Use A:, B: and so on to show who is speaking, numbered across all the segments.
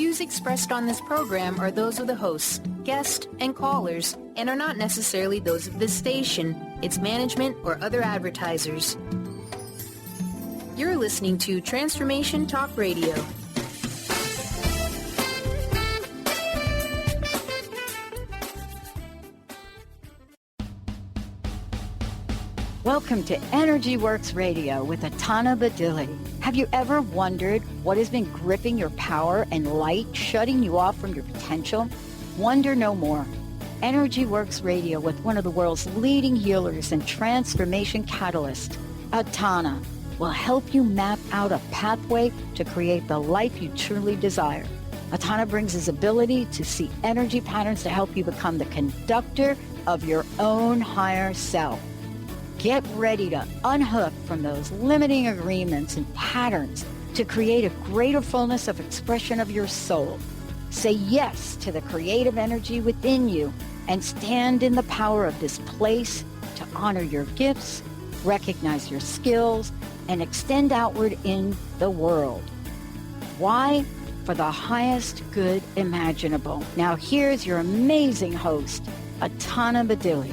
A: views expressed on this program are those of the host, guest, and callers, and are not necessarily those of this station, its management, or other advertisers. You're listening to Transformation Talk Radio.
B: Welcome to Energy Works Radio with Ataana Badili. Have you ever wondered what has been gripping your power and light, shutting you off from your potential? Wonder no more. Energy Works Radio with one of the world's leading healers and transformation catalysts, Ataana, will help you map out a pathway to create the life you truly desire. Ataana brings his ability to see energy patterns to help you become the conductor of your own higher self. Get ready to unhook from those limiting agreements and patterns to create a greater fullness of expression of your soul. Say yes to the creative energy within you and stand in the power of this place to honor your gifts, recognize your skills, and extend outward in the world. Why? For the highest good imaginable. Now here's your amazing host, Ataana Badili.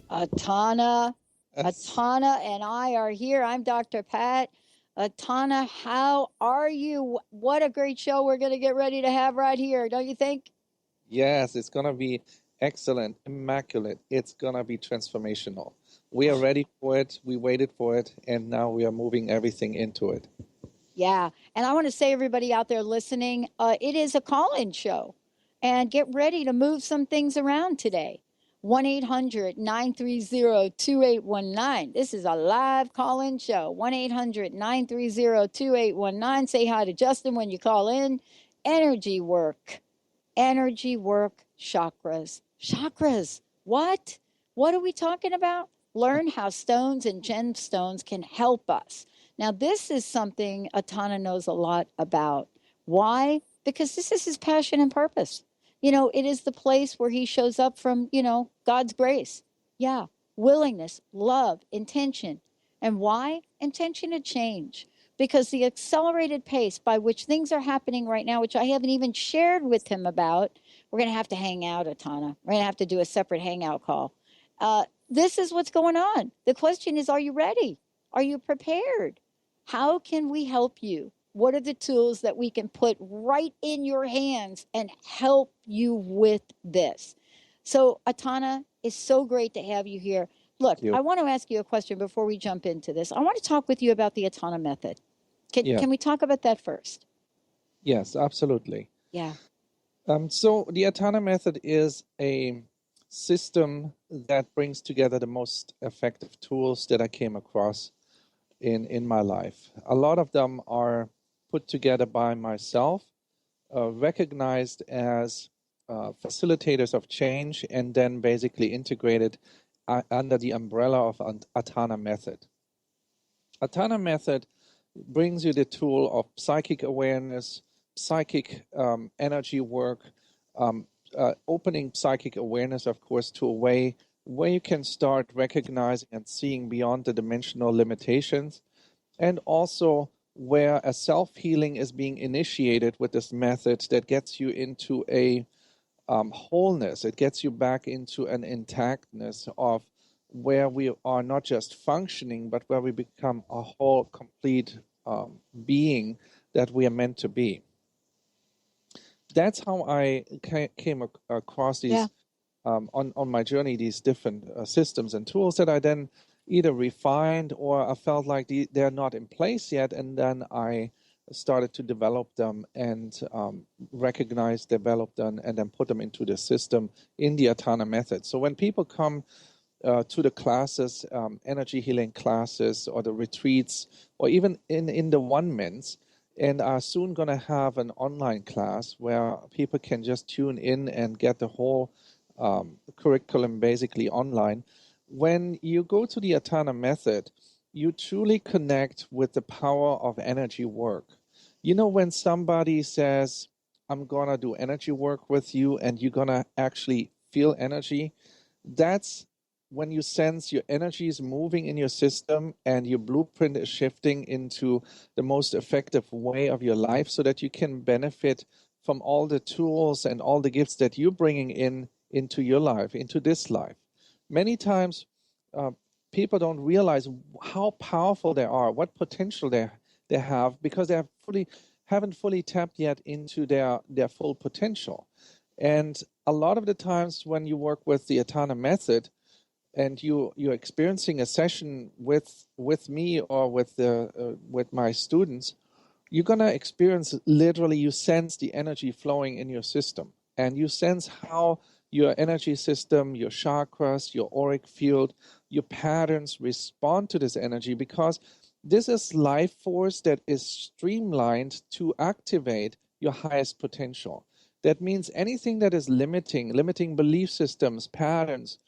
B: Ataana and I are here. I'm Dr. Pat. Ataana, how are you? What a great show we're going to get ready to have right here, don't you think?
C: Yes, it's going to be excellent, immaculate. It's going to be transformational. We are ready for it. We waited for it, and now we are moving everything into it.
B: Yeah, and I want to say, everybody out there listening, it is a call-in show, and get ready to move some things around today. 1-800-930-2819. This is a live call-in show. 1-800-930-2819. Say hi to Justin when you call in. Energy work, chakras. Chakras. What? What are we talking about? Learn how stones and gemstones can help us. Now, this is something Ataana knows a lot about. Why? Because this is his passion and purpose. You know, it is the place where he shows up from, God's grace. Yeah. Willingness, love, intention. And why? Intention to change. Because the accelerated pace by which things are happening right now, which I haven't even shared with him about, we're going to have to hang out, Ataana. We're going to have to do a separate hangout call. This is what's going on. The question is, are you ready? Are you prepared? How can we help you? What are the tools that we can put right in your hands and help you with this? So, Ataana, it's so great to have you here. Look, I want to ask you a question before we jump into this. I want to talk with you about the Ataana method. Can we talk about that first?
C: Yes, absolutely.
B: Yeah.
C: So the Ataana method is a system that brings together the most effective tools that I came across in my life. A lot of them are put together by myself, recognized as facilitators of change, and then basically integrated under the umbrella of Ataana method. Ataana method brings you the tool of psychic awareness, psychic energy work, opening psychic awareness, of course, to a way where you can start recognizing and seeing beyond the dimensional limitations, and also where a self-healing is being initiated with this method that gets you into a wholeness. It gets you back into an intactness of where we are not just functioning, but where we become a whole, complete being that we are meant to be. That's how I came across these, on my journey, these different systems and tools that I then either refined or I felt like they're not in place yet, and then I started to develop them and recognize, develop them, and then put them into the system in the Ataana method. So when people come to the classes, energy healing classes, or the retreats, or even in the one-mans, and are soon going to have an online class where people can just tune in and get the whole curriculum basically online. When you go to the Ataana method, you truly connect with the power of energy work. You know, when somebody says, I'm going to do energy work with you, and you're going to actually feel energy, that's when you sense your energy is moving in your system and your blueprint is shifting into the most effective way of your life so that you can benefit from all the tools and all the gifts that you're bringing into your life, into this life. Many times, people don't realize how powerful they are, what potential they have, because they haven't fully tapped yet into their full potential. And a lot of the times when you work with the Ataana method and you're experiencing a session with me or with my students, you're going to experience, literally, you sense the energy flowing in your system, and you sense how your energy system, your chakras, your auric field, your patterns respond to this energy, because this is life force that is streamlined to activate your highest potential. That means anything that is limiting belief systems, patterns,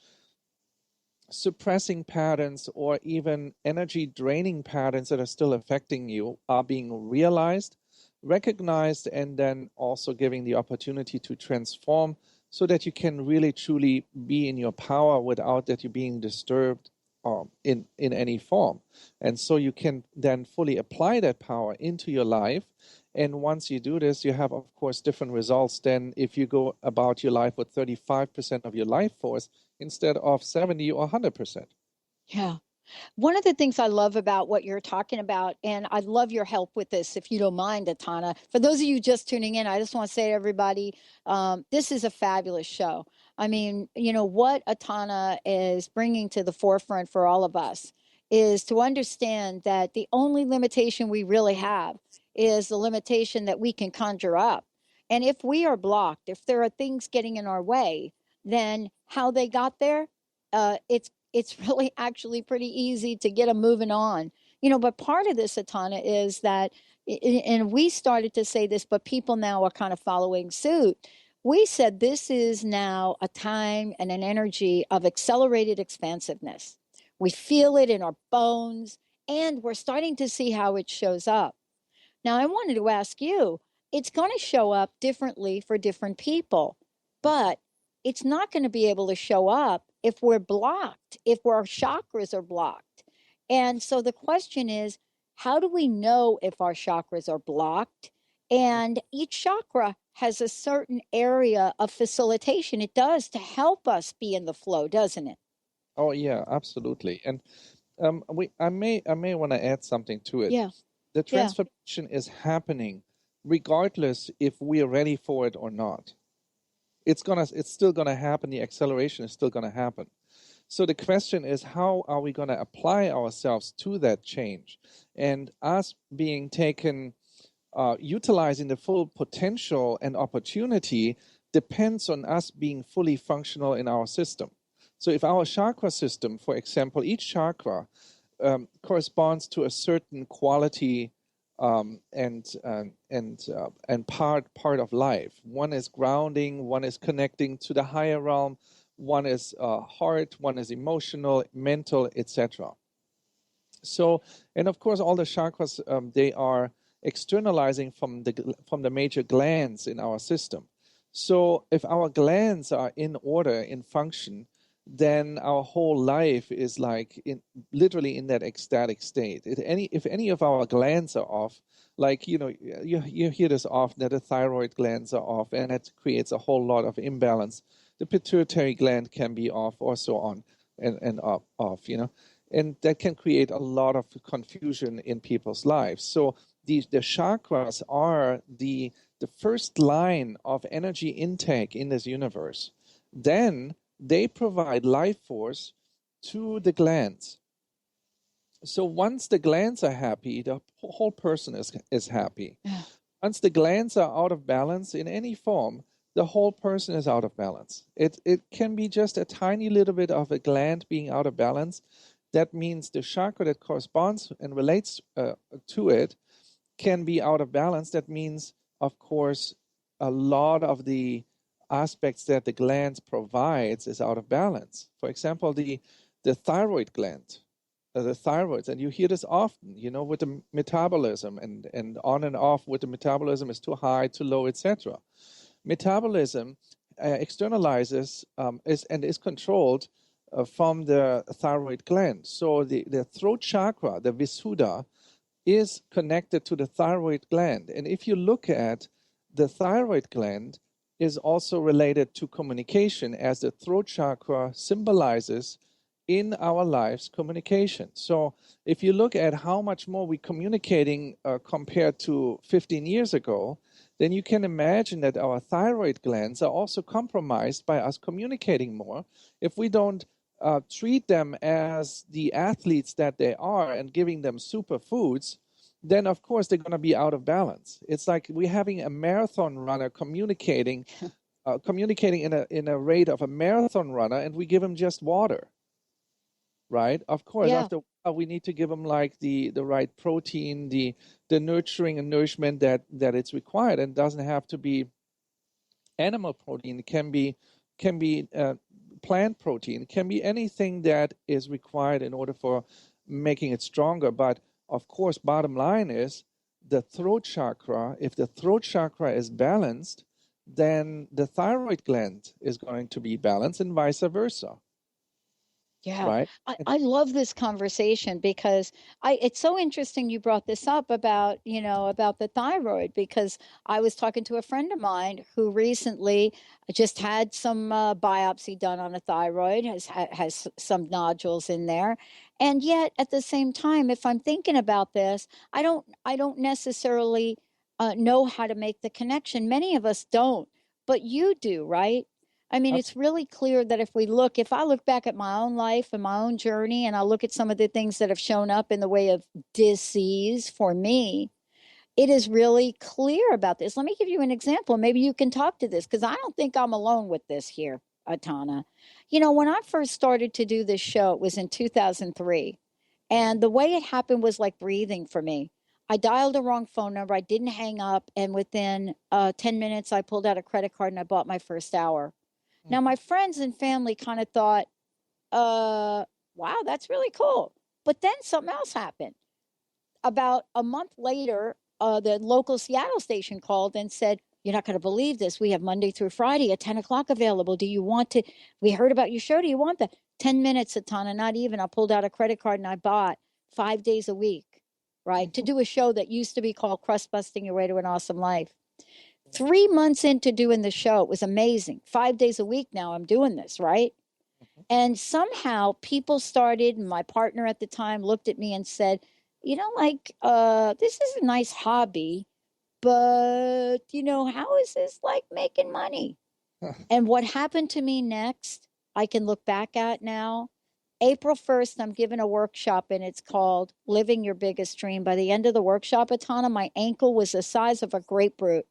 C: suppressing patterns, or even energy draining patterns that are still affecting you are being realized, recognized, and then also giving the opportunity to transform so that you can really truly be in your power without that you being disturbed in any form. And so you can then fully apply that power into your life. And once you do this, you have, of course, different results than if you go about your life with 35% of your life force instead of 70 or 100%.
B: Yeah. One of the things I love about what you're talking about, and I'd love your help with this, if you don't mind, Ataana. For those of you just tuning in, I just want to say to everybody, this is a fabulous show. I mean, what Ataana is bringing to the forefront for all of us is to understand that the only limitation we really have is the limitation that we can conjure up. And if we are blocked, if there are things getting in our way, then how they got there, it's really actually pretty easy to get them moving on. But part of this, Ataana, is that, and we started to say this, but people now are kind of following suit. We said this is now a time and an energy of accelerated expansiveness. We feel it in our bones, and we're starting to see how it shows up. Now, I wanted to ask you, it's going to show up differently for different people, but it's not going to be able to show up if we're blocked, if our chakras are blocked. And so the question is, how do we know if our chakras are blocked? And each chakra has a certain area of facilitation it does to help us be in the flow, doesn't it?
C: Oh yeah, absolutely. And I may want to add something to it.
B: Yeah.
C: The transformation is happening regardless if we are ready for it or not. It's still gonna happen. The acceleration is still gonna happen. So the question is, how are we gonna apply ourselves to that change? And us being taken, utilizing the full potential and opportunity depends on us being fully functional in our system. So if our chakra system, for example, each chakra corresponds to a certain quality and part of life. One is grounding, one is connecting to the higher realm, one is heart, one is emotional, mental, etc. So, and of course, all the chakras they are externalizing from the major glands in our system. So, if our glands are in order, in function, then our whole life is like literally in that ecstatic state. If any of our glands are off, like you hear this often, that the thyroid glands are off, and it creates a whole lot of imbalance. The pituitary gland can be off, or so on, and off, and that can create a lot of confusion in people's lives. So the chakras are the first line of energy intake in this universe. Then they provide life force to the glands. So once the glands are happy, the whole person is happy. Once the glands are out of balance in any form, the whole person is out of balance. It can be just a tiny little bit of a gland being out of balance. That means the chakra that corresponds and relates to it can be out of balance. That means, of course, a lot of the aspects that the glands provides is out of balance. For example, the thyroid gland, the thyroids, and you hear this often, with the metabolism and on and off with the metabolism is too high, too low, etc. Metabolism externalizes is controlled from the thyroid gland. So the throat chakra, the Visuddha, is connected to the thyroid gland. And if you look at the thyroid gland, is also related to communication, as the throat chakra symbolizes in our lives communication. So if you look at how much more we're communicating compared to 15 years ago, then you can imagine that our thyroid glands are also compromised by us communicating more. If we don't treat them as the athletes that they are and giving them superfoods, then of course they're going to be out of balance. It's like we're having a marathon runner communicating in a rate of a marathon runner, and we give him just water, right? Of course,
B: Yeah.
C: after a while, we need to give them like the right protein, the nurturing and nourishment that it's required, and doesn't have to be animal protein. It can be plant protein. It can be anything that is required in order for making it stronger. But of course, bottom line is the throat chakra. If the throat chakra is balanced, then the thyroid gland is going to be balanced, and vice versa.
B: Yeah,
C: Right?
B: I love this conversation because it's so interesting you brought this up about, about the thyroid, because I was talking to a friend of mine who recently just had some biopsy done on a thyroid, has some nodules in there. And yet at the same time, if I'm thinking about this, I don't necessarily know how to make the connection. Many of us don't, but you do, right? I mean, it's really clear that if I look back at my own life and my own journey, and I look at some of the things that have shown up in the way of disease for me, it is really clear about this. Let me give you an example. Maybe you can talk to this, because I don't think I'm alone with this here, Ataana. When I first started to do this show, it was in 2003. And the way it happened was like breathing for me. I dialed the wrong phone number. I didn't hang up. And within 10 minutes, I pulled out a credit card and I bought my first hour. Now, my friends and family kind of thought, wow, that's really cool. But then something else happened. About a month later, the local Seattle station called and said, "You're not going to believe this. We have Monday through Friday at 10 o'clock available. Do you want to? We heard about your show. Do you want that?" 10 minutes, Ataana, not even. I pulled out a credit card and I bought 5 days a week, right? To do a show that used to be called Crust Busting Your Way to an Awesome Life. 3 months into doing the show, it was amazing. 5 days a week now I'm doing this, right? And somehow people started, and my partner at the time looked at me and said, this is a nice hobby, but, how is this like making money? And what happened to me next, I can look back at now. April 1st, I'm giving a workshop, and it's called Living Your Biggest Dream. By the end of the workshop, Ataana, my ankle was the size of a grapefruit.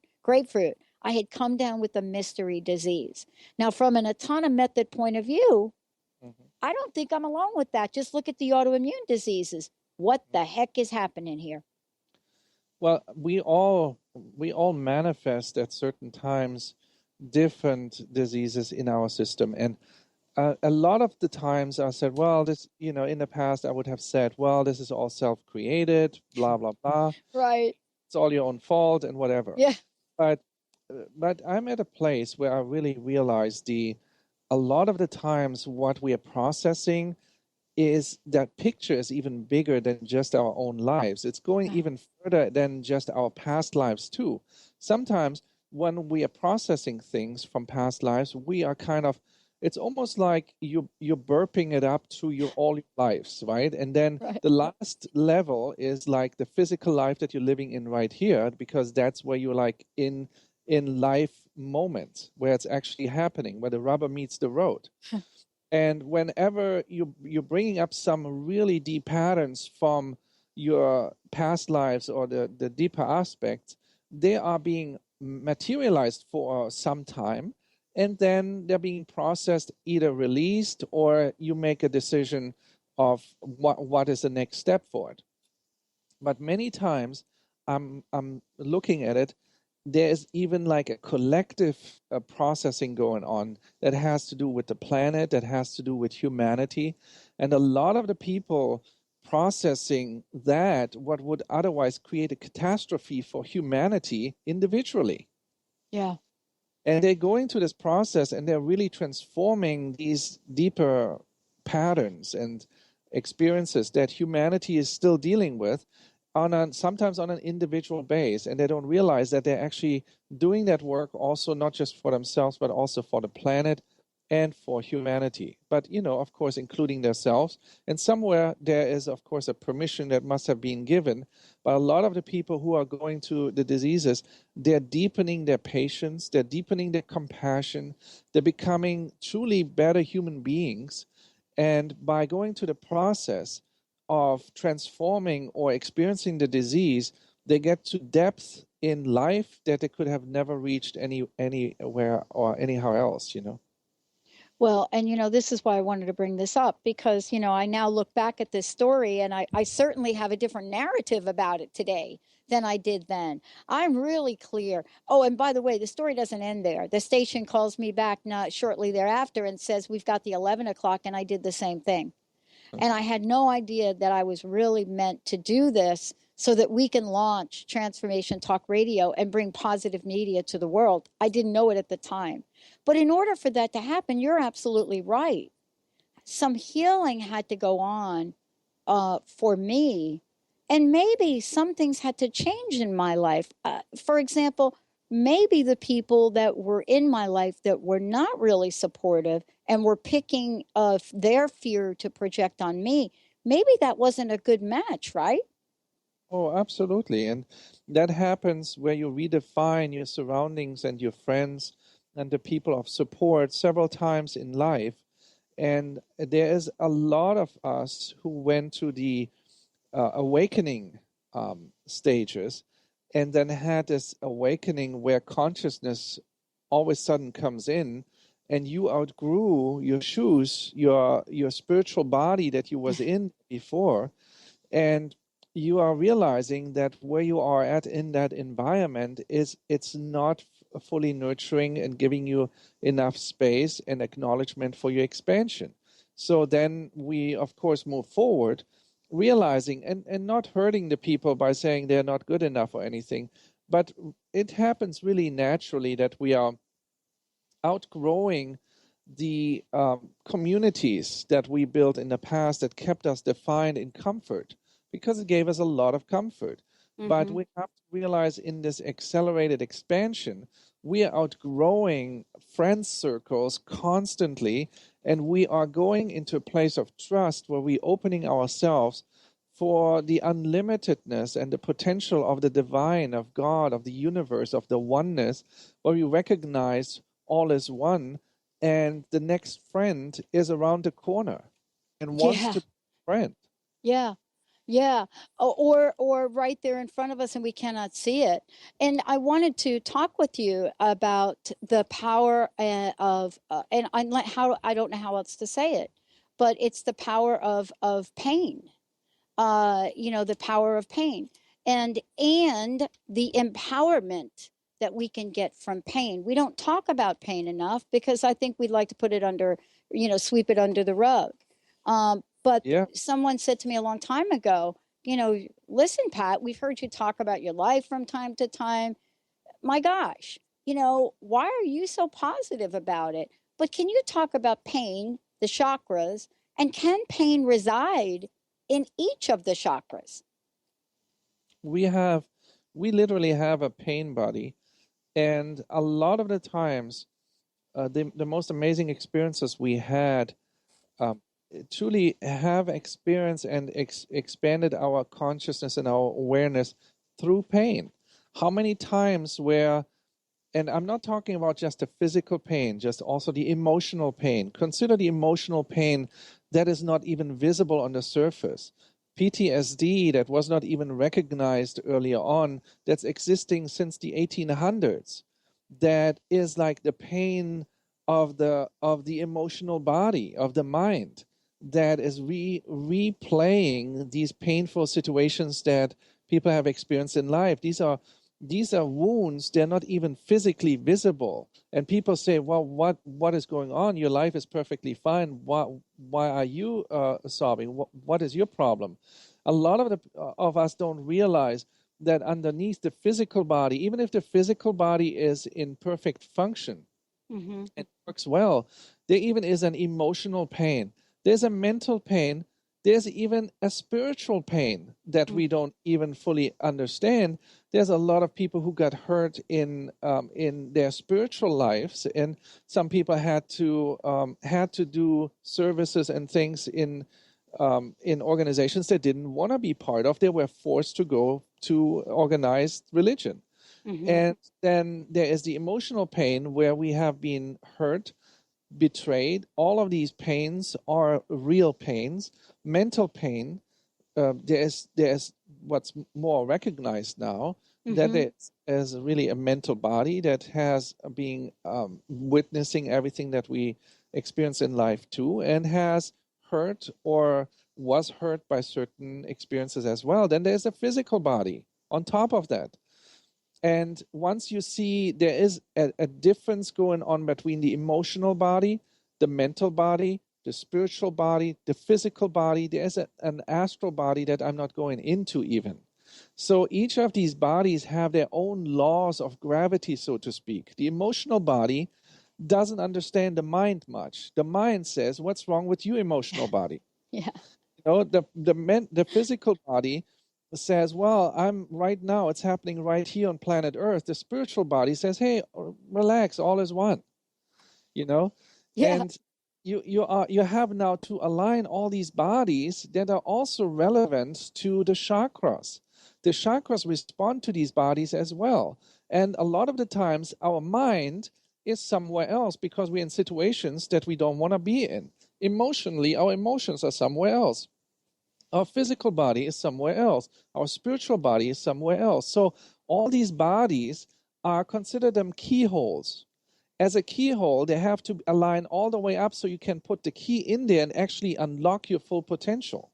B: I had come down with a mystery disease. Now, from an Ataana method point of view, I don't think I'm alone with that. Just look at the autoimmune diseases. What the heck is happening here?
C: Well, we all manifest at certain times different diseases in our system. And a lot of the times I said, well, this, in the past I would have said, well, this is all self-created, blah, blah, blah.
B: Right.
C: It's all your own fault and whatever.
B: Yeah.
C: But I'm at a place where I really realize a lot of the times what we are processing is that picture is even bigger than just our own lives. It's going even further than just our past lives too. Sometimes when we are processing things from past lives, we are it's almost like you're burping it up to all your lives, right? And then the last level is like the physical life that you're living in right here, because that's where you're like in life moment, where it's actually happening, where the rubber meets the road. And whenever you're bringing up some really deep patterns from your past lives or the deeper aspects, they are being materialized for some time, and then they're being processed, either released, or you make a decision of what is the next step for it. But many times I'm looking at it, there's even like a collective processing going on that has to do with the planet, that has to do with humanity. And a lot of the people processing that, what would otherwise create a catastrophe for humanity individually.
B: Yeah.
C: And they're going through this process, and they're really transforming these deeper patterns and experiences that humanity is still dealing with sometimes on an individual base, and they don't realize that they're actually doing that work also not just for themselves, but also for the planet and for humanity. But, of course, including themselves. And somewhere there is, of course, a permission that must have been given. But a lot of the people who are going to the diseases, they're deepening their patience, they're deepening their compassion, they're becoming truly better human beings. And by going to the process of transforming or experiencing the disease, they get to depth in life that they could have never reached anywhere or anyhow else.
B: Well, and this is why I wanted to bring this up, because, I now look back at this story and I certainly have a different narrative about it today than I did then. I'm really clear. Oh, and by the way, the story doesn't end there. The station calls me back not shortly thereafter and says, we've got the 11 o'clock, and I did the same thing. And I had no idea that I was really meant to do this so that we can launch Transformation Talk Radio and bring positive media to the world. I didn't know it at the time. But in order for that to happen, you're absolutely right. Some healing had to go on for me. And maybe some things had to change in my life. For example, maybe the people that were in my life that were not really supportive and were picking their fear to project on me, maybe that wasn't a good match, right?
C: Oh, absolutely. And that happens where you redefine your surroundings and your friends and the people of support several times in life. And there is a lot of us who went to the awakening stages and then had this awakening where consciousness all of a sudden comes in, and you outgrew your shoes, your spiritual body that you was in before, and you are realizing that where you are at in that environment it's not fully nurturing and giving you enough space and acknowledgement for your expansion. So then we, of course, move forward, realizing and not hurting the people by saying they're not good enough or anything, but it happens really naturally that we are outgrowing the communities that we built in the past that kept us defined in comfort, because it gave us a lot of comfort. Mm-hmm. But we have to realize in this accelerated expansion, we are outgrowing friend circles constantly, and we are going into a place of trust where we're opening ourselves for the unlimitedness and the potential of the divine, of God, of the universe, of the oneness, where we recognize all is one, and the next friend is around the corner and wants to be a friend.
B: Yeah. Yeah. Or right there in front of us and we cannot see it. And I wanted to talk with you about the power of, and I don't know how else to say it, but it's the power of pain, the power of pain and the empowerment that we can get from pain. We don't talk about pain enough because I think we'd like to put it under, sweep it under the rug. But someone said to me a long time ago, listen, Pat, we've heard you talk about your life from time to time. My gosh, why are you so positive about it? But can you talk about pain, the chakras, and can pain reside in each of the chakras?
C: We literally have a pain body. And a lot of the times, the most amazing experiences we had truly have experienced and expanded our consciousness and our awareness through pain. How many times and I'm not talking about just the physical pain, just also the emotional pain. Consider the emotional pain that is not even visible on the surface. PTSD that was not even recognized earlier on, that's existing since the 1800s, that is like the pain of the emotional body, of the mind, that is replaying these painful situations that people have experienced in life. These are wounds. They're not even physically visible. And people say, well, what is going on? Your life is perfectly fine. Why are you sobbing? What is your problem? A lot of us don't realize that underneath the physical body, even if the physical body is in perfect function, it works well, there even is an emotional pain there's a mental pain, there's even a spiritual pain that we don't even fully understand. There's a lot of people who got hurt in their spiritual lives, and some people had to do services and things in organizations they didn't want to be part of. They were forced to go to organized religion. And then there is the emotional pain where we have been hurt, betrayed. All of these pains are real pains. Mental pain, there's what's more recognized now, that there is really a mental body that has been witnessing everything that we experience in life too, and has hurt or was hurt by certain experiences as well. Then there's a physical body on top of that. And once you see there is a difference going on between the emotional body, the mental body, the spiritual body, the physical body, there is an astral body that I'm not going into even. So each of these bodies have their own laws of gravity, so to speak. The emotional body doesn't understand the mind much. The mind says, what's wrong with you, emotional body?
B: Yeah.
C: You know, the physical body says, well, I'm right now, it's happening right here on planet Earth. The spiritual body says, hey, relax, all is one, you know?
B: Yeah.
C: And you have now to align all these bodies that are also relevant to the chakras. The chakras respond to these bodies as well. And a lot of the times our mind is somewhere else because we're in situations that we don't want to be in. Emotionally, our emotions are somewhere else. Our physical body is somewhere else. Our spiritual body is somewhere else. So all these bodies are, consider them keyholes. As a keyhole, they have to align all the way up so you can put the key in there and actually unlock your full potential.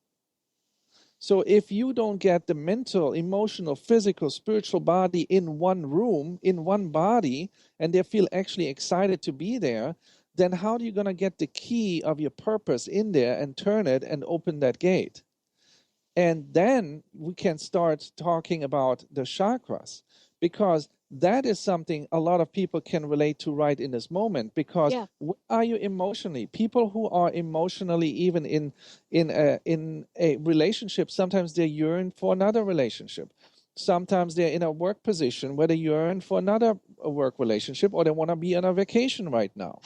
C: So if you don't get the mental, emotional, physical, spiritual body in one room, in one body, and they feel actually excited to be there, then how are you going to get the key of your purpose in there and turn it and open that gate? And then we can start talking about the chakras, because that is something a lot of people can relate to right in this moment. Because where are you emotionally? People who are emotionally even in a relationship, sometimes they yearn for another relationship. Sometimes they're in a work position where they yearn for another work relationship, or they want to be on a vacation right now.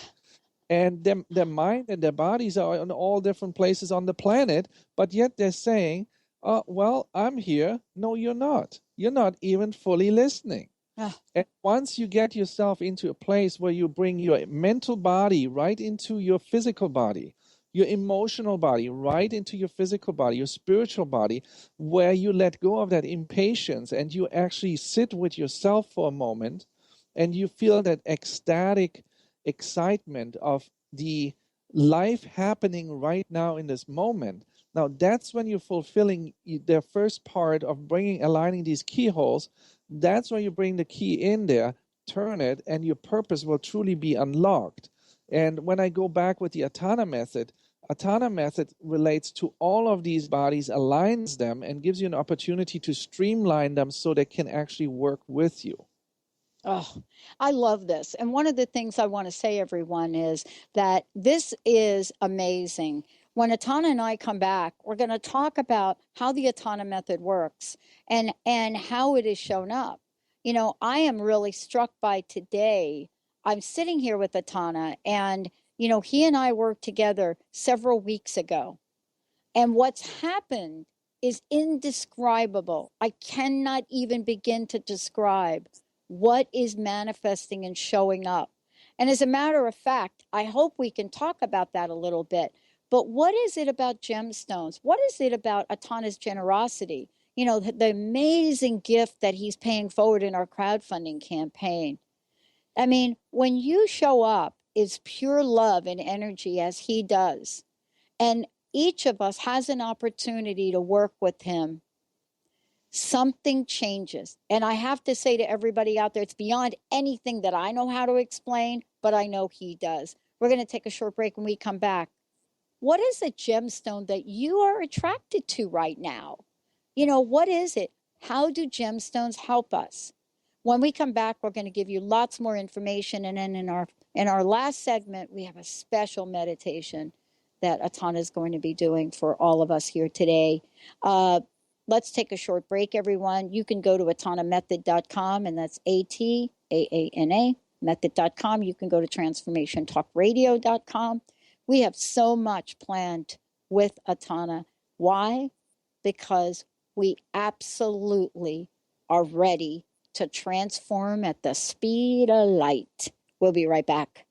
C: And their mind and their bodies are in all different places on the planet, but yet they're saying, well, I'm here. No, you're not. You're not even fully listening. And once you get yourself into a place where you bring your mental body right into your physical body, your emotional body right into your physical body, your spiritual body, where you let go of that impatience and you actually sit with yourself for a moment and you feel that ecstatic excitement of the life happening right now in this moment. Now that's when you're fulfilling the first part of aligning these keyholes. That's when you bring the key in there, turn it, and your purpose will truly be unlocked. And when I go back with the Ataana method relates to all of these bodies, aligns them, and gives you an opportunity to streamline them so they can actually work with you.
B: Oh, I love this. And one of the things I want to say, everyone, is that this is amazing. When Ataana and I come back, we're going to talk about how the Ataana method works and how it is shown up. You know, I am really struck by today. I'm sitting here with Ataana, and, you know, he and I worked together several weeks ago. And what's happened is indescribable. I cannot even begin to describe what is manifesting and showing up. And as a matter of fact, I hope we can talk about that a little bit. But what is it about gemstones? What is it about Ataana's generosity? You know, the amazing gift that he's paying forward in our crowdfunding campaign. I mean, when you show up, it's pure love and energy as he does. And each of us has an opportunity to work with him. Something changes. And I have to say to everybody out there, it's beyond anything that I know how to explain, but I know he does. We're going to take a short break. When we come back, what is a gemstone that you are attracted to right now? You know, what is it? How do gemstones help us? When we come back, we're going to give you lots more information. And then in our last segment, we have a special meditation. that Ataana is going to be doing for all of us here today. Let's take a short break, everyone. You can go to ataanamethod.com, and that's ATAANA, method.com. You can go to transformationtalkradio.com. We have so much planned with Ataana. Why? Because we absolutely are ready to transform at the speed of light. We'll be right back.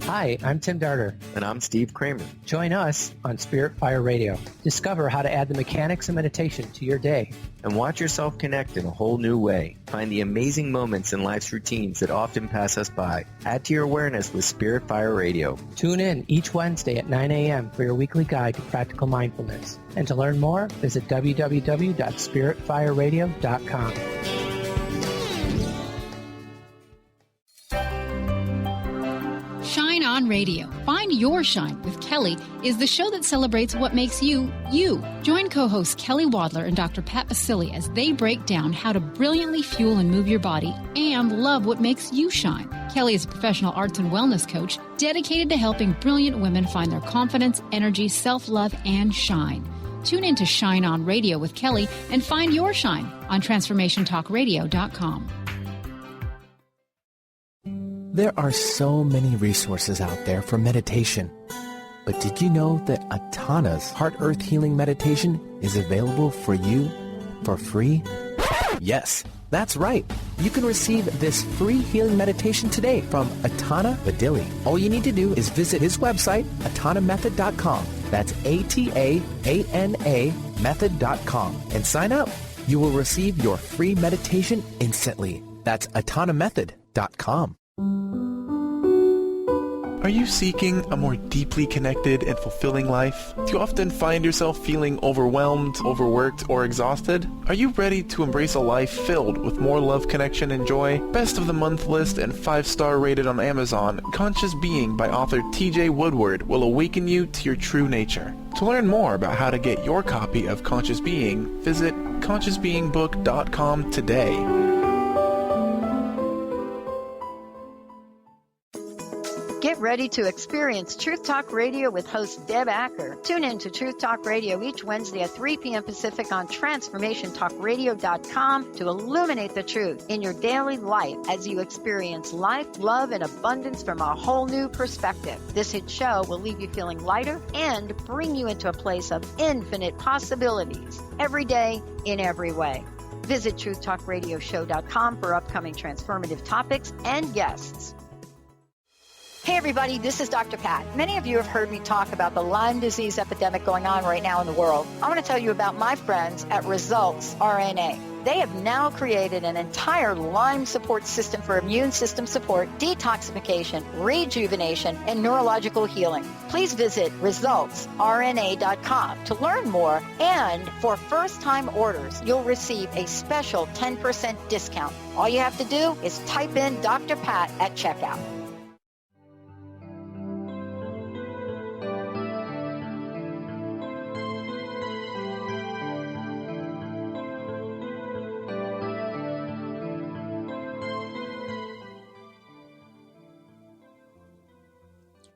D: Hi, I'm Tim Darter.
E: And I'm Steve Kramer.
D: Join us on Spirit Fire Radio. Discover how to add the mechanics of meditation to your day.
E: And watch yourself connect in a whole new way. Find the amazing moments in life's routines that often pass us by. Add to your awareness with Spirit Fire Radio.
D: Tune in each Wednesday at 9 a.m. for your weekly guide to practical mindfulness. And to learn more, visit www.spiritfireradio.com.
F: Shine On Radio. Find Your Shine with Kelly is the show that celebrates what makes you, you. Join co-hosts Kelly Wadler and Dr. Pat Basili as they break down how to brilliantly fuel and move your body and love what makes you shine. Kelly is a professional arts and wellness coach dedicated to helping brilliant women find their confidence, energy, self-love, and shine. Tune in to Shine On Radio with Kelly and find your shine on TransformationTalkRadio.com.
G: There are so many resources out there for meditation. But did you know that Ataana's Heart Earth Healing Meditation is available for you for free? Yes, that's right. You can receive this free healing meditation today from Ataana Badili. All you need to do is visit his website, ataanamethod.com. That's ATAANA method.com, and sign up. You will receive your free meditation instantly. That's ataanamethod.com.
H: Are you seeking a more deeply connected and fulfilling life? Do you often find yourself feeling overwhelmed, overworked, or exhausted? Are you ready to embrace a life filled with more love, connection, and joy? Best of the month list and 5-star rated on Amazon, Conscious Being by author TJ Woodward will awaken you to your true nature. To learn more about how to get your copy of Conscious Being, visit consciousbeingbook.com today.
B: Get ready to experience Truth Talk Radio with host Deb Acker. Tune in to Truth Talk Radio each Wednesday at 3 p.m. Pacific on TransformationTalkRadio.com to illuminate the truth in your daily life as you experience life, love, and abundance from a whole new perspective. This hit show will leave you feeling lighter and bring you into a place of infinite possibilities every day in every way. Visit TruthTalkRadioshow.com for upcoming transformative topics and guests. Hey everybody, this is Dr. Pat. Many of you have heard me talk about the Lyme disease epidemic going on right now in the world. I want to tell you about my friends at Results RNA. They have now created an entire Lyme support system for immune system support, detoxification, rejuvenation, and neurological healing. Please visit resultsrna.com to learn more, and for first-time orders, you'll receive a special 10% discount. All you have to do is type in Dr. Pat at checkout.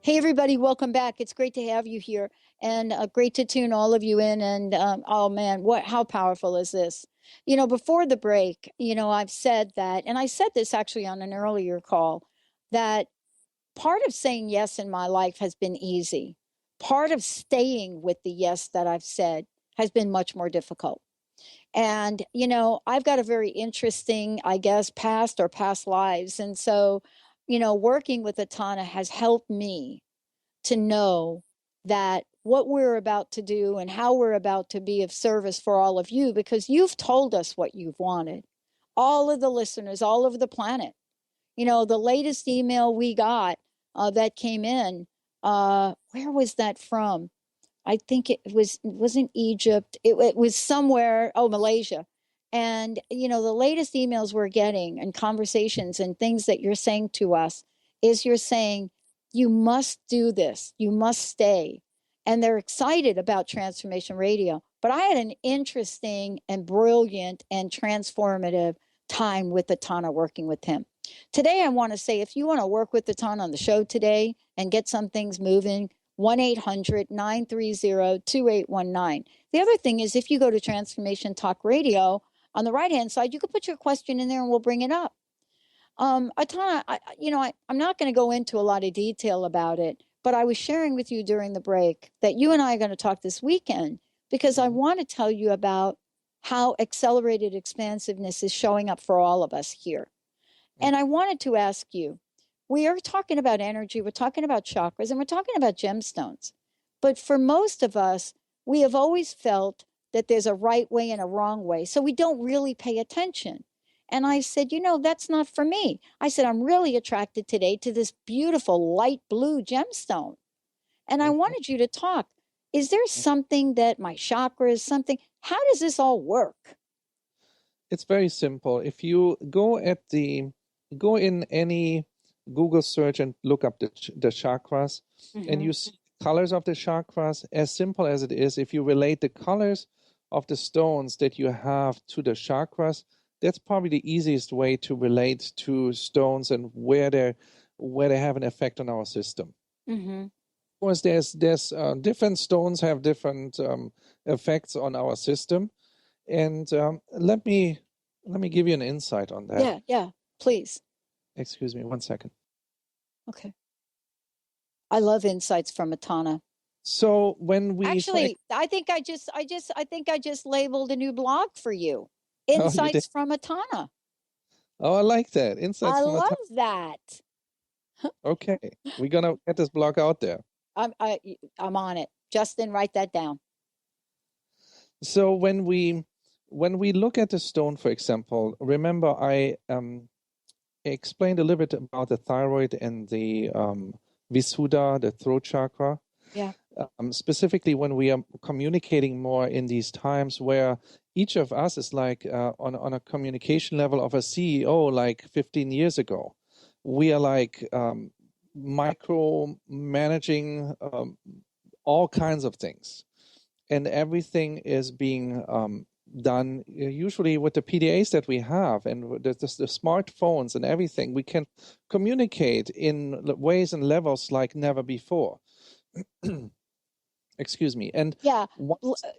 B: Hey, everybody, welcome back. It's great to have you here, and great to tune all of you in. And oh, man, how powerful is this? You know, before the break, I've said that, and I said this actually on an earlier call, that part of saying yes in my life has been easy. Part of staying with the yes that I've said has been much more difficult. And, I've got a very interesting, I guess, past lives. And so, working with Ataana has helped me to know that what we're about to do and how we're about to be of service for all of you, because you've told us what you've wanted. All of the listeners all over the planet. The latest email we got that came in, where was that from? I think it wasn't Egypt. It was somewhere, Malaysia. And, the latest emails we're getting and conversations and things that you're saying to us is you're saying, you must do this, you must stay. And they're excited about Transformation Radio. But I had an interesting and brilliant and transformative time with Ataana, working with him. Today, I want to say, if you want to work with Ataana on the show today and get some things moving, 1-800-930-2819. The other thing is, if you go to Transformation Talk Radio, on the right-hand side, you can put your question in there and we'll bring it up. Ataana, I'm not going to go into a lot of detail about it, but I was sharing with you during the break that you and I are going to talk this weekend, because I want to tell you about how accelerated expansiveness is showing up for all of us here. And I wanted to ask you, we are talking about energy, we're talking about chakras, and we're talking about gemstones. But for most of us, we have always felt that there's a right way and a wrong way. So we don't really pay attention. And I said, that's not for me. I said, I'm really attracted today to this beautiful light blue gemstone. And I wanted you to talk. Is there something that my chakras, how does this all work?
C: It's very simple. If you go in any Google search and look up the chakras, and you see colors of the chakras, as simple as it is, if you relate the colors of the stones that you have to the chakras, that's probably the easiest way to relate to stones and where they have an effect on our system. Of course, there's different stones have different effects on our system, and let me give you an insight on that.
B: Yeah, please.
C: Excuse me, 1 second.
B: Okay. I love insights from Ataana.
C: So when we
B: actually, I think I just labeled a new blog for you. Insights from Ataana.
C: Oh, I like that. Insights from Ataana.
B: I love that.
C: Okay, we're gonna get this blog out there.
B: I'm on it. Justin, write that down.
C: So when we look at the stone, for example, remember I explained a little bit about the thyroid and the Visuddha, the throat chakra.
B: Yeah.
C: Specifically, when we are communicating more in these times where each of us is like on a communication level of a CEO like 15 years ago. We are like micro-managing all kinds of things. And everything is being done usually with the PDAs that we have and the smartphones and everything. We can communicate in ways and levels like never before. Excuse me. And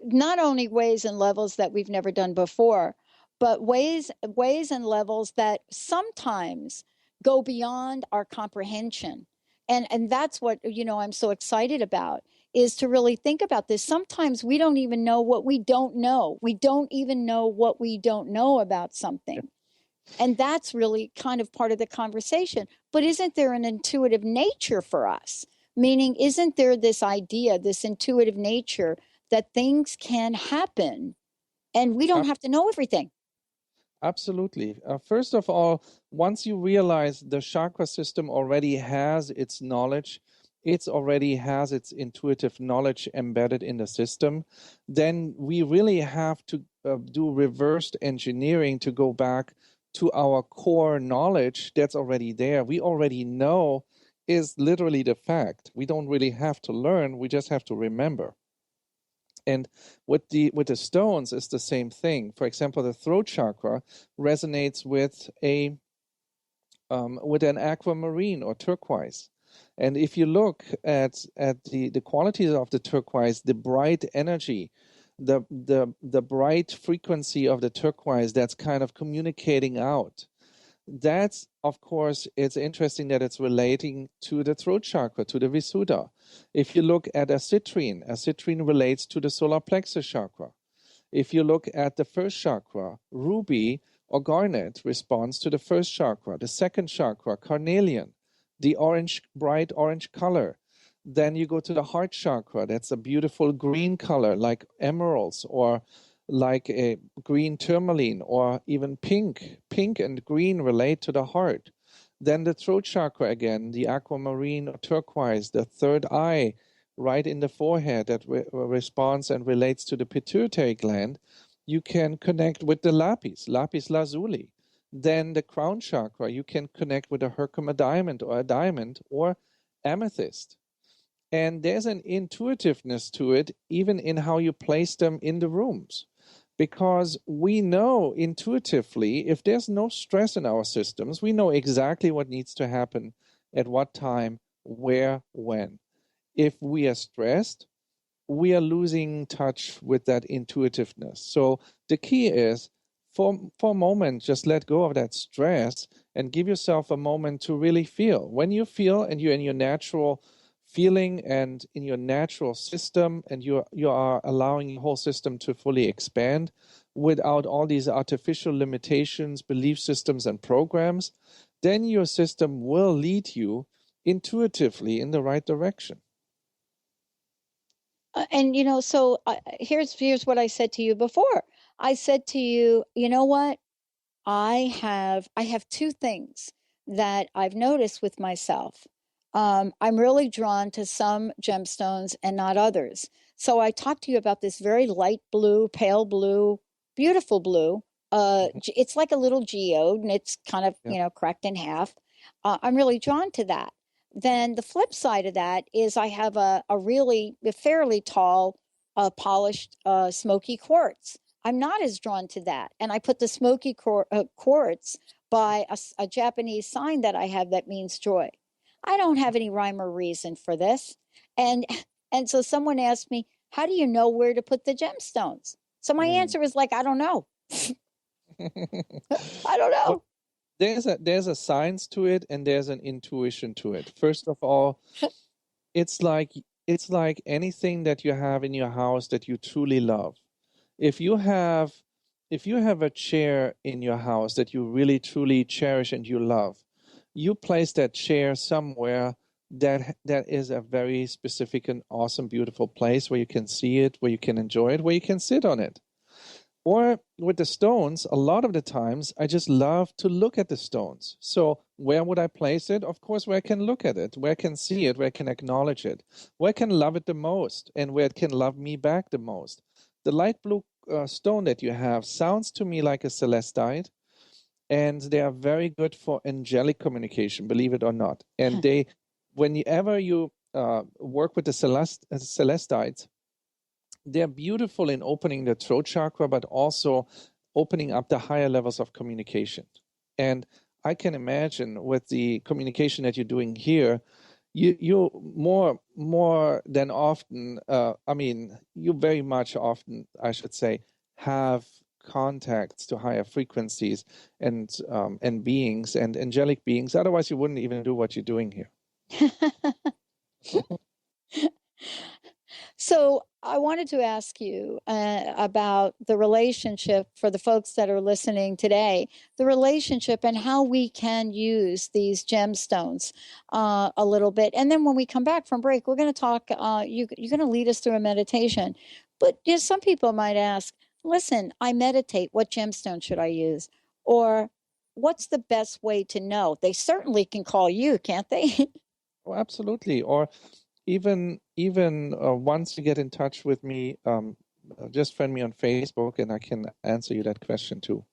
B: not only ways and levels that we've never done before, but ways and levels that sometimes go beyond our comprehension. And that's what, I'm so excited about, is to really think about this. Sometimes we don't even know what we don't know. We don't even know what we don't know about something. And that's really kind of part of the conversation. But isn't there an intuitive nature for us? Meaning, isn't there this idea, this intuitive nature that things can happen and we don't have to know everything?
C: Absolutely. First of all, once you realize the chakra system already has its knowledge, it already has its intuitive knowledge embedded in the system, then we really have to do reversed engineering to go back to our core knowledge that's already there. We already know is literally the fact. We don't really have to learn, we just have to remember. And with the stones, it's the same thing. For example, the throat chakra resonates with an aquamarine or turquoise. And if you look at the qualities of the turquoise, the bright energy, the bright frequency of the turquoise that's kind of communicating out, that's, of course, it's interesting that it's relating to the throat chakra, to the Visuddha. If you look at a citrine relates to the solar plexus chakra. If you look at the first chakra, ruby or garnet responds to the first chakra. The second chakra, carnelian, the bright orange color. Then you go to the heart chakra. That's a beautiful green color like emeralds or like a green tourmaline or even pink. Pink and green relate to the heart. Then the throat chakra again, the aquamarine or turquoise, the third eye right in the forehead that responds and relates to the pituitary gland. You can connect with the lapis lazuli. then the crown chakra, you can connect with a Herkimer diamond or amethyst. And there's an intuitiveness to it, even in how you place them in the rooms. Because we know intuitively, if there's no stress in our systems, we know exactly what needs to happen at what time, where, when. If we are stressed, we are losing touch with that intuitiveness. So the key is, for a moment, just let go of that stress and give yourself a moment to really feel. When you feel and you're in your natural feeling and in your natural system, and you are allowing your whole system to fully expand without all these artificial limitations, belief systems, and programs, then your system will lead you intuitively in the right direction.
B: And so here's what I said to you before. I said to you, you know what? I have two things that I've noticed with myself. I'm really drawn to some gemstones and not others. So I talked to you about this very light blue, pale blue, beautiful blue. It's like a little geode, and it's kind of cracked in half. I'm really drawn to that. Then the flip side of that is I have a fairly tall, polished, smoky quartz. I'm not as drawn to that. And I put the smoky quartz by a Japanese sign that I have that means joy. I don't have any rhyme or reason for this. And so someone asked me, how do you know where to put the gemstones? So my answer is like, I don't know. I don't know.
C: Well, there's a science to it, and there's an intuition to it. First of all, it's like anything that you have in your house that you truly love. If you have a chair in your house that you really truly cherish and you love, you place that chair somewhere that is a very specific and awesome, beautiful place where you can see it, where you can enjoy it, where you can sit on it. Or with the stones, a lot of the times I just love to look at the stones. So where would I place it? Of course, where I can look at it, where I can see it, where I can acknowledge it, where I can love it the most, and where it can love me back the most. The light blue stone that you have sounds to me like a celestite, and they are very good for angelic communication, believe it or not. And whenever you work with the celestites, they're beautiful in opening the throat chakra, but also opening up the higher levels of communication. And I can imagine with the communication that you're doing here, you more than often, you very much often, I should say, have contacts to higher frequencies and beings and angelic beings. Otherwise, you wouldn't even do what you're doing here.
B: So I wanted to ask you about the relationship for the folks that are listening today, the relationship and how we can use these gemstones a little bit. And then when we come back from break, we're going to talk, you're going to lead us through a meditation. But some people might ask, listen, I meditate. What gemstone should I use? Or what's the best way to know? They certainly can call you, can't they?
C: Oh, absolutely. Or even once you get in touch with me, just friend me on Facebook, and I can answer you that question too.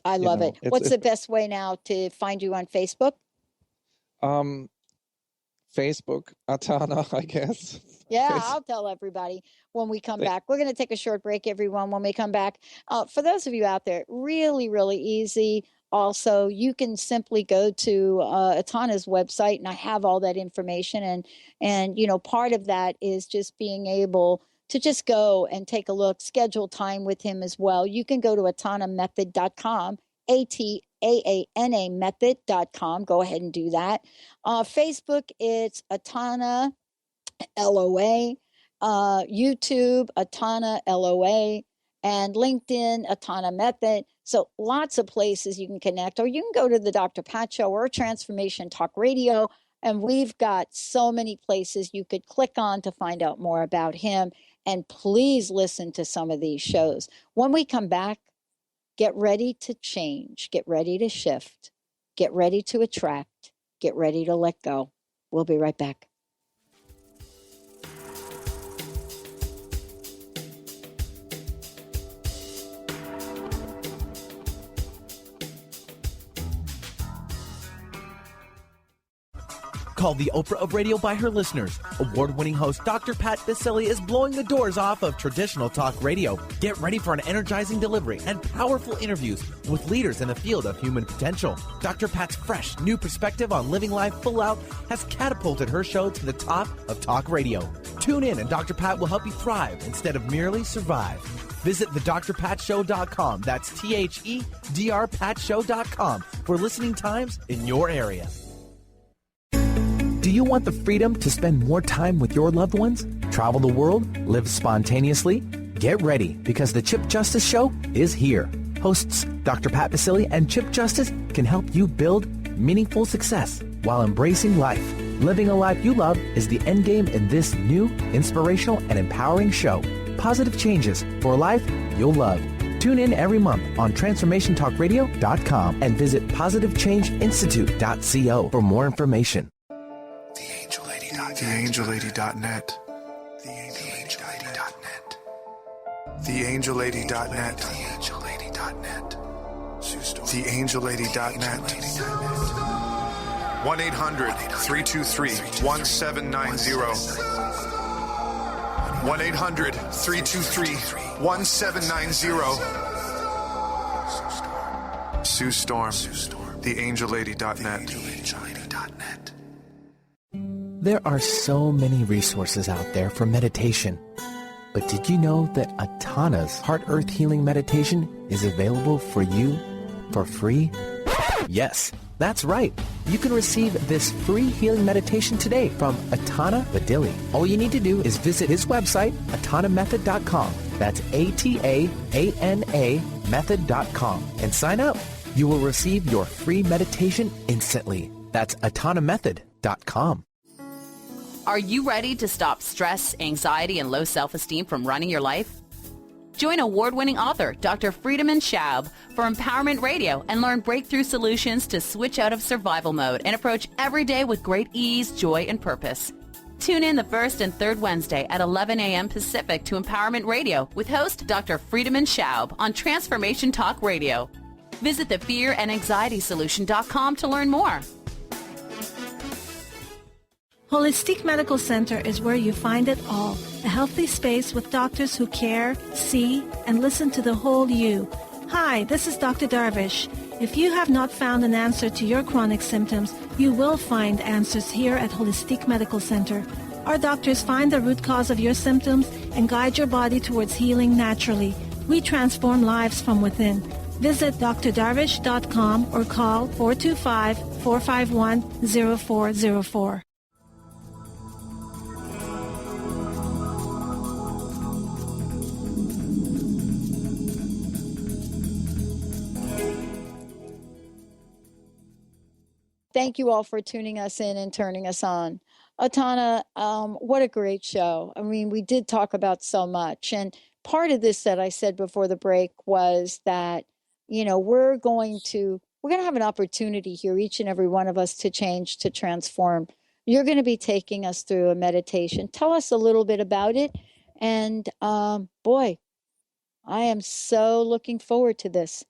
B: I love it. What's the best way now to find you on Facebook?
C: Facebook, Ataana, I guess.
B: Yeah, I'll tell everybody when we come back. We're going to take a short break, everyone, when we come back. For those of you out there, really, really easy. Also, you can simply go to Ataana's website, and I have all that information. And part of that is just being able to just go and take a look, schedule time with him as well. You can go to ataanamethod.com, ATAANA method.com. Go ahead and do that. Facebook, it's Ataana LOA, YouTube, Ataana LOA, and LinkedIn, Ataana Method. So lots of places you can connect, or you can go to the Dr. Pat Show or Transformation Talk Radio. And we've got so many places you could click on to find out more about him. And please listen to some of these shows. When we come back, get ready to change, get ready to shift, get ready to attract, get ready to let go. We'll be right back.
G: Called the Oprah of radio by her listeners, award-winning host Dr. Pat Baccili is blowing the doors off of traditional talk radio. Get ready for an energizing delivery and powerful interviews with leaders in the field of human potential. Dr. Pat's fresh, new perspective on living life full out has catapulted her show to the top of talk radio. Tune in and Dr. Pat will help you thrive instead of merely survive. Visit thedrpatshow.com. That's THEDRPatshow.com for listening times in your area. Do you want the freedom to spend more time with your loved ones? Travel the world? Live spontaneously? Get ready, because the Chip Justice Show is here. Hosts Dr. Pat Baccili and Chip Justice can help you build meaningful success while embracing life. Living a life you love is the end game in this new, inspirational, and empowering show. Positive changes for a life you'll love. Tune in every month on TransformationTalkRadio.com and visit PositiveChangeInstitute.co for more information.
I: TheAngelLady.net. TheAngelLady.net. TheAngelLady.net. 1-800-323-1790. 1-800-323-1790. Sue Storm. TheAngelLady.net.
G: There are so many resources out there for meditation. But did you know that Ataana's Heart Earth Healing Meditation is available for you for free? Yes, that's right. You can receive this free healing meditation today from Ataana Badili. All you need to do is visit his website, ataanamethod.com. That's ATAANA method.com, and sign up. You will receive your free meditation instantly. That's ataanamethod.com.
J: Are you ready to stop stress, anxiety, and low self-esteem from running your life? Join award-winning author Dr. Friedemann Schaub for Empowerment Radio and learn breakthrough solutions to switch out of survival mode and approach every day with great ease, joy, and purpose. Tune in the first and third Wednesday at 11 a.m. Pacific to Empowerment Radio with host Dr. Friedemann Schaub on Transformation Talk Radio. Visit thefearandanxietysolution.com to learn more.
K: Holistic Medical Center is where you find it all. A healthy space with doctors who care, see, and listen to the whole you. Hi, this is Dr. Darvish. If you have not found an answer to your chronic symptoms, you will find answers here at Holistic Medical Center. Our doctors find the root cause of your symptoms and guide your body towards healing naturally. We transform lives from within. Visit drdarvish.com or call 425-451-0404.
B: Thank you all for tuning us in and turning us on. Ataana, what a great show. I mean, we did talk about so much. And part of this that I said before the break was that, you know, we're going to have an opportunity here, each and every one of us, to change, to transform. You're going to be taking us through a meditation. Tell us a little bit about it. And boy, I am so looking forward to this.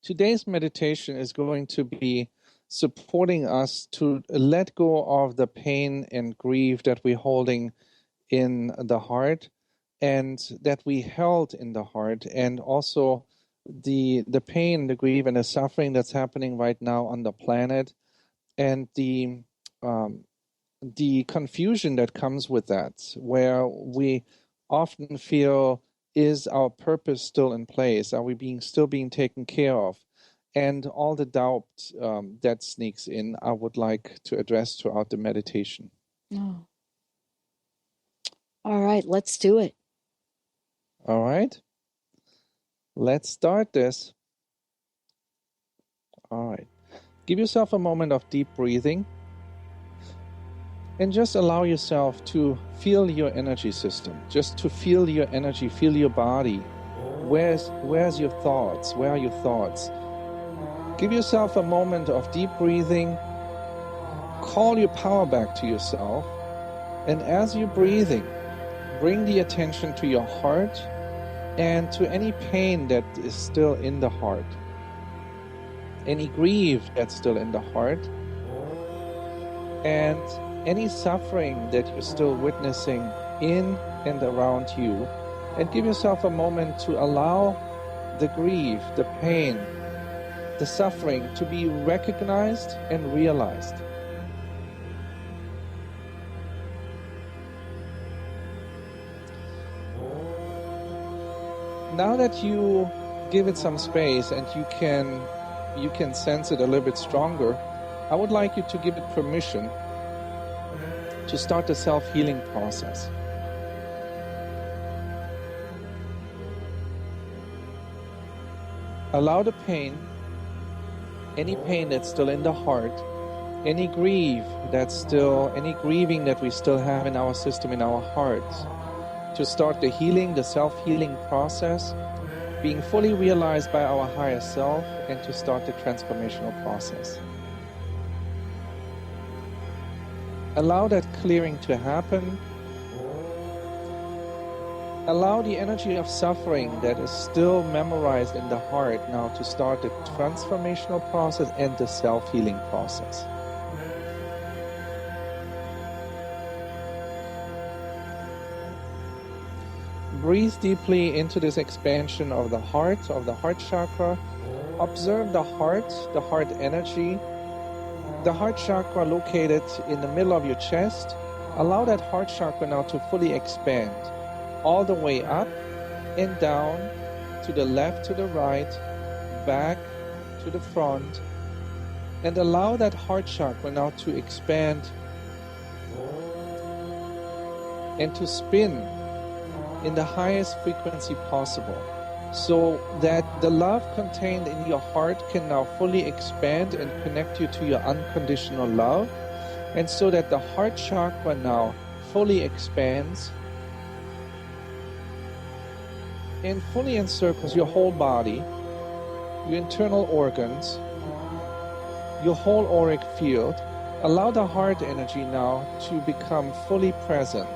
C: Today's meditation is going to be supporting us to let go of the pain and grief that we're holding in the heart and that we held in the heart, and also the pain, the grief, and the suffering that's happening right now on the planet, and the confusion that comes with that, where we often feel, is our purpose still in place? Are we still being taken care of? And all the doubt that sneaks in, I would like to address throughout the meditation.
B: Oh. All right, let's do it.
C: All right. Let's start this. All right. Give yourself a moment of deep breathing. And just allow yourself to feel your energy system, just to feel your energy, feel your body. Where's your thoughts? Where are your thoughts? Give yourself a moment of deep breathing. Call your power back to yourself. And as you're breathing, bring the attention to your heart and to any pain that is still in the heart, any grief that's still in the heart. and any suffering that you're still witnessing in and around you, and give yourself a moment to allow the grief, the pain, the suffering to be recognized and realized. Now that you give it some space and you can sense it a little bit stronger, I would like you to give it permission to start the self-healing process. Allow the pain, any pain that's still in the heart, any grieving that we still have in our system, in our hearts, to start the healing, the self-healing process, being fully realized by our higher self, and to start the transformational process. Allow that clearing to happen. Allow the energy of suffering that is still memorized in the heart now to start the transformational process and the self-healing process. Breathe deeply into this expansion of the heart chakra. Observe the heart energy. The heart chakra located in the middle of your chest. Allow that heart chakra now to fully expand all the way up and down, to the left, to the right, back, to the front, and allow that heart chakra now to expand and to spin in the highest frequency possible, so that the love contained in your heart can now fully expand and connect you to your unconditional love, and so that the heart chakra now fully expands and fully encircles your whole body, your internal organs, your whole auric field. Allow the heart energy now to become fully present.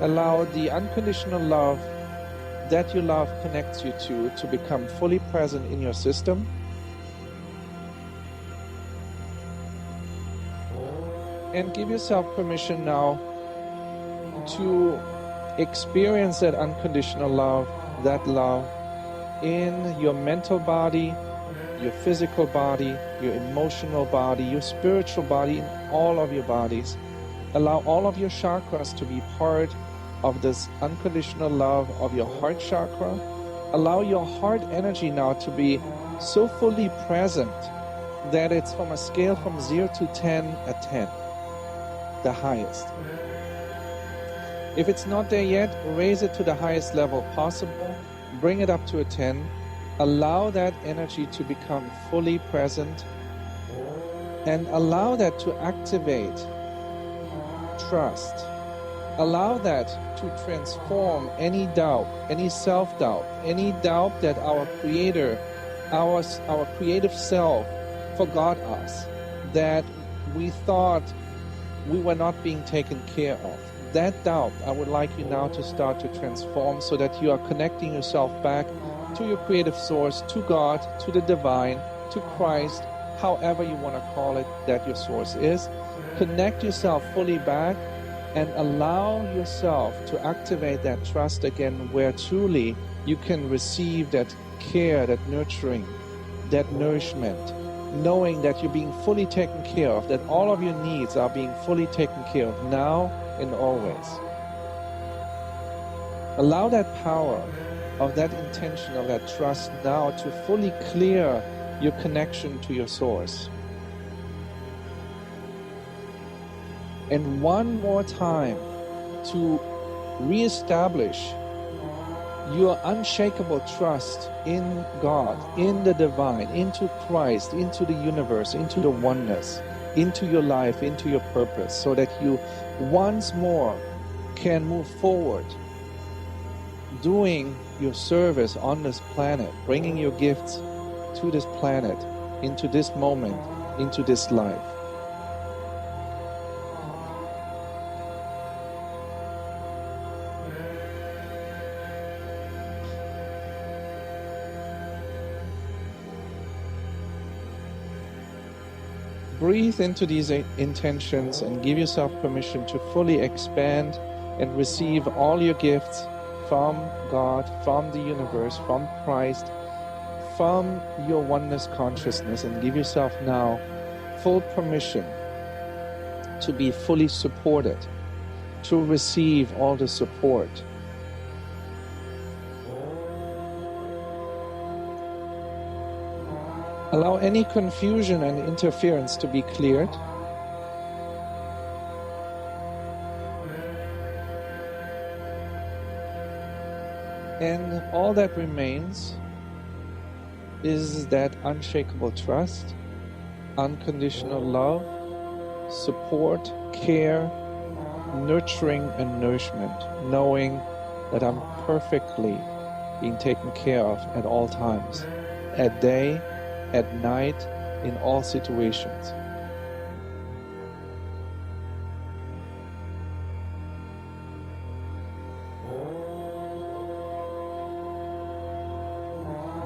C: Allow the unconditional love that your love connects you to become fully present in your system. And give yourself permission now to experience that unconditional love, that love in your mental body, your physical body, your emotional body, your spiritual body, in all of your bodies. Allow all of your chakras to be part of this unconditional love of your heart chakra. Allow your heart energy now to be so fully present that it's from a scale from 0 to 10, a 10, the highest. If it's not there yet, raise it to the highest level possible. Bring it up to a 10. Allow that energy to become fully present, and allow that to activate trust. Allow that to transform any doubt, any self-doubt, any doubt that our Creator, our creative self forgot us, that we thought we were not being taken care of. That doubt, I would like you now to start to transform, so that you are connecting yourself back to your creative source, to God, to the divine, to Christ, however you want to call it that your source is. Connect yourself fully back and allow yourself to activate that trust again, where truly you can receive that care, that nurturing, that nourishment, knowing that you're being fully taken care of, that all of your needs are being fully taken care of now and always. Allow that power of that intention, of that trust now to fully clear your connection to your source. And one more time, to reestablish your unshakable trust in God, in the divine, into Christ, into the universe, into the oneness, into your life, into your purpose, so that you once more can move forward, doing your service on this planet, bringing your gifts to this planet, into this moment, into this life. breathe into these intentions and give yourself permission to fully expand and receive all your gifts from God, from the universe, from Christ, from your oneness consciousness, and give yourself now full permission to be fully supported, to receive all the support. Allow any confusion and interference to be cleared. And all that remains is that unshakable trust, unconditional love, support, care, nurturing and nourishment, knowing that I'm perfectly being taken care of at all times, at day, at night, in all situations.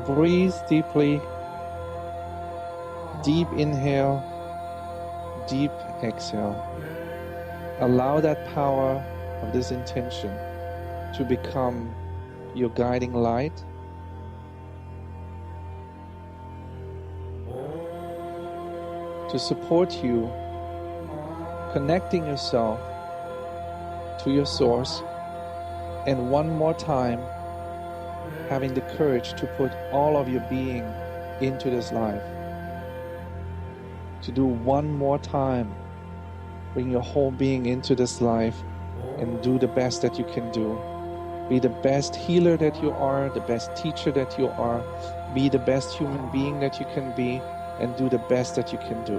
C: Breathe deeply, deep inhale, deep exhale. Allow that power of this intention to become your guiding light. To support you, connecting yourself to your source, and one more time, having the courage to put all of your being into this life. To do one more time, bring your whole being into this life and do the best that you can do. Be the best healer that you are, the best teacher that you are. Be the best human being that you can be, and do the best that you can do.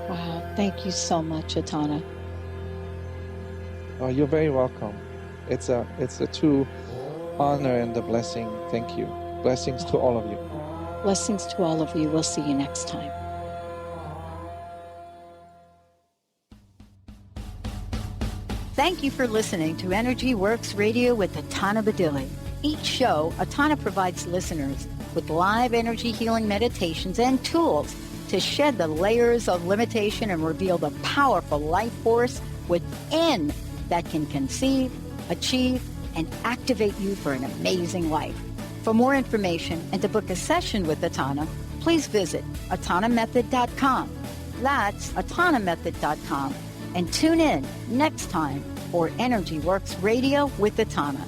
B: Wow, thank you so much, Ataana.
C: Oh, you're very welcome. It's a true honor and a blessing. Thank you. Blessings to all of you.
B: Blessings to all of you. We'll see you next time. Thank you for listening to Energy Works Radio with Ataana Badili. Each show, Ataana provides listeners with live energy healing meditations and tools to shed the layers of limitation and reveal the powerful life force within that can conceive, achieve, and activate you for an amazing life. For more information and to book a session with Ataana, please visit ataanamethod.com. That's ataanamethod.com. And tune in next time for Energy Works Radio with Ataana.